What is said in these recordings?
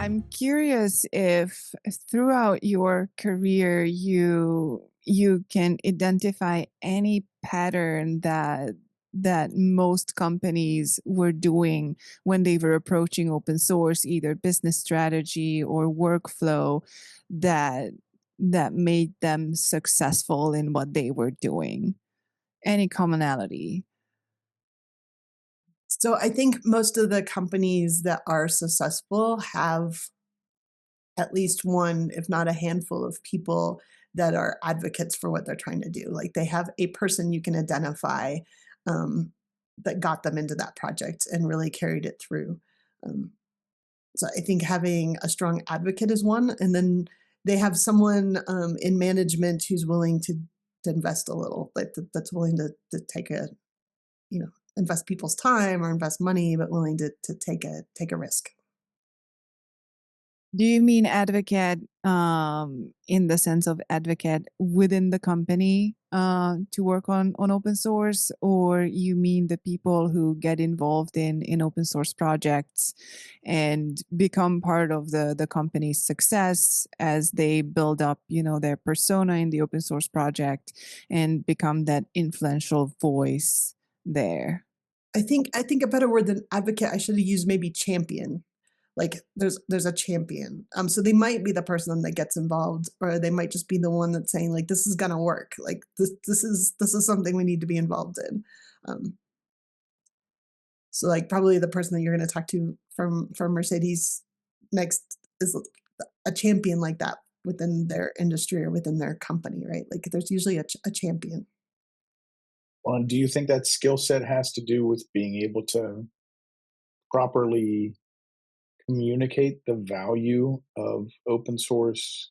I'm curious if throughout your career you can identify any pattern that most companies were doing when they were approaching open source, either business strategy or workflow, that that made them successful in what they were doing. Any commonality? So I think most of the companies that are successful have at least one, if not a handful of people that are advocates for what they're trying to do. Like they have a person you can identify um, that got them into that project and really carried it through. Um, so I think having a strong advocate is one, and then they have someone in management who's willing to invest a little, like that's willing to take a invest people's time or invest money, but willing to take a risk. Do you mean advocate in the sense of advocate within the company to work on open source, or you mean the people who get involved in open source projects and become part of the company's success as they build up, their persona in the open source project and become that influential voice there? I think a better word than advocate, I should have used maybe champion. Like there's a champion. So they might be the person that gets involved, or they might just be the one that's saying like this is gonna work. Like this is something we need to be involved in. Um, so like probably the person that you're gonna talk to from Mercedes next is a champion like that within their industry or within their company, right? Like there's usually a champion. Well, and do you think that skill set has to do with being able to properly communicate the value of open source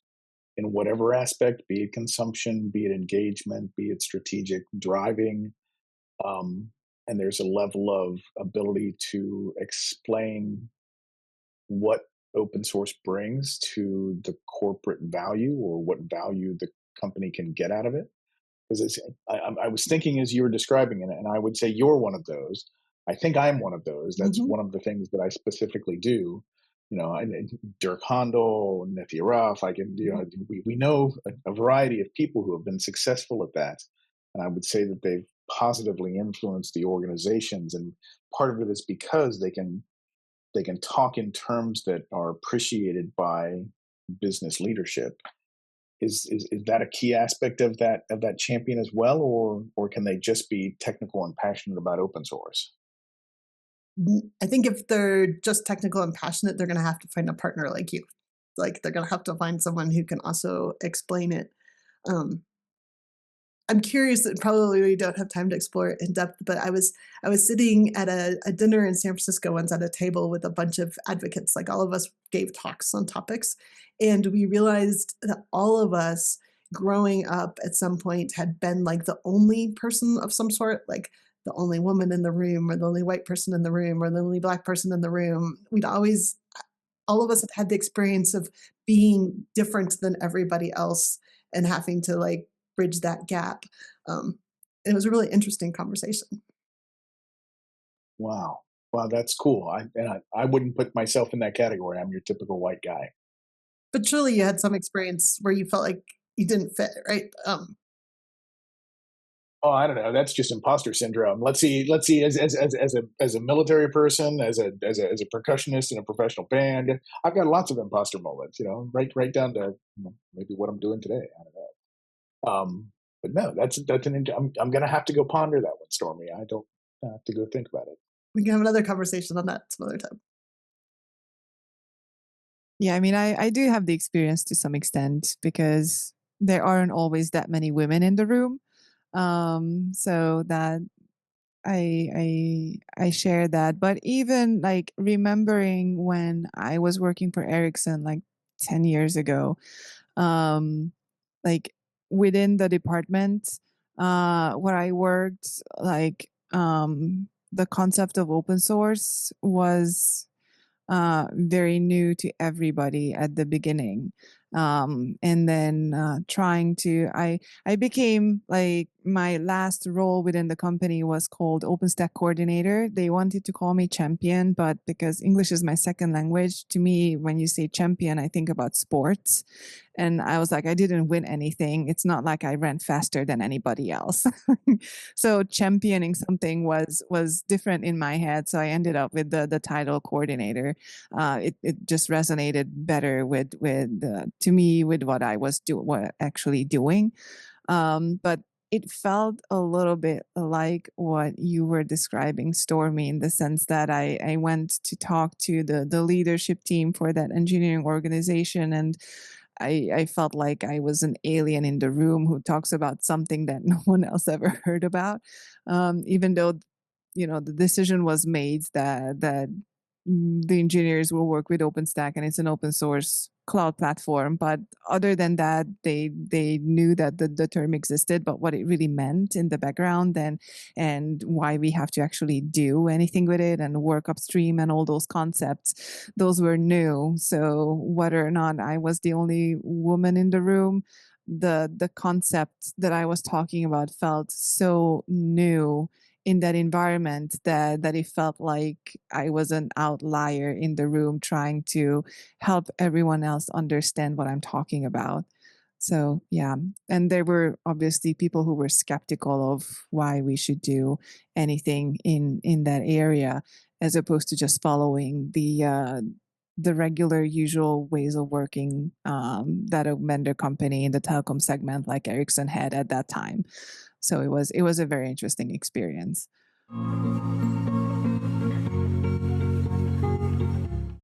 in whatever aspect, be it consumption, be it engagement, be it strategic driving? Um, and there's a level of ability to explain what open source brings to the corporate value or what value the company can get out of it. Because I was thinking as you were describing it, and I would say you're one of those. I think I'm one of those. That's Mhm. one of the things that I specifically do. And Dirk Handel, Nithya Ruff. I can, we know a variety of people who have been successful at that, and I would say that they've positively influenced the organizations. And part of it is because they can talk in terms that are appreciated by business leadership. Is that a key aspect of that champion as well, or can they just be technical and passionate about open source? I think if they're just technical and passionate, they're gonna have to find a partner like you. Like, they're gonna have to find someone who can also explain it. Um, I'm curious, and probably we don't have time to explore it in depth, but I was sitting at a dinner in San Francisco once at a table with a bunch of advocates, like, all of us gave talks on topics, and we realized that all of us growing up at some point had been, like, the only person of some sort, like, the only woman in the room or the only white person in the room or the only black person in the room. We'd always all of us have had the experience of being different than everybody else and having to like bridge that gap. Um, it was a really interesting conversation. Wow, wow, that's cool. I wouldn't put myself in that category. I'm your typical white guy. But surely you had some experience where you felt like you didn't fit, right? Oh, I don't know. That's just imposter syndrome. Let's see. Let's see. As a military person, as a percussionist in a professional band, I've got lots of imposter moments. Right down to maybe what I'm doing today. I don't know. But no, that's I'm gonna have to go ponder that one, Stormy. I don't have to go think about it. We can have another conversation on that some other time. Yeah, I mean, I do have the experience to some extent because there aren't always that many women in the room. So that I share that. But even like remembering when I was working for Ericsson like 10 years ago, um, like within the department where I worked, like the concept of open source was very new to everybody at the beginning. And then trying to I became like my last role within the company was called OpenStack coordinator. They wanted to call me champion, but because English is my second language, to me, when you say champion, I think about sports. And I was like, I didn't win anything. It's not like I ran faster than anybody else. So championing something was different in my head. So I ended up with the title coordinator. It just resonated better with to me with what I was what actually doing. But it felt a little bit like what you were describing, Stormy, in the sense that I went to talk to the leadership team for that engineering organization, and I felt like I was an alien in the room who talks about something that no one else ever heard about, even though the decision was made that the engineers will work with OpenStack and it's an open source cloud platform. But other than that, they knew that the term existed, but what it really meant in the background and why we have to actually do anything with it and work upstream and all those concepts, those were new. So whether or not I was the only woman in the room, the concept that I was talking about felt so new in that environment that it felt like I was an outlier in the room trying to help everyone else understand what I'm talking about. So yeah, and there were obviously people who were skeptical of why we should do anything in that area, as opposed to just following the regular usual ways of working that a vendor company in the telecom segment like Ericsson had at that time. So it was a very interesting experience.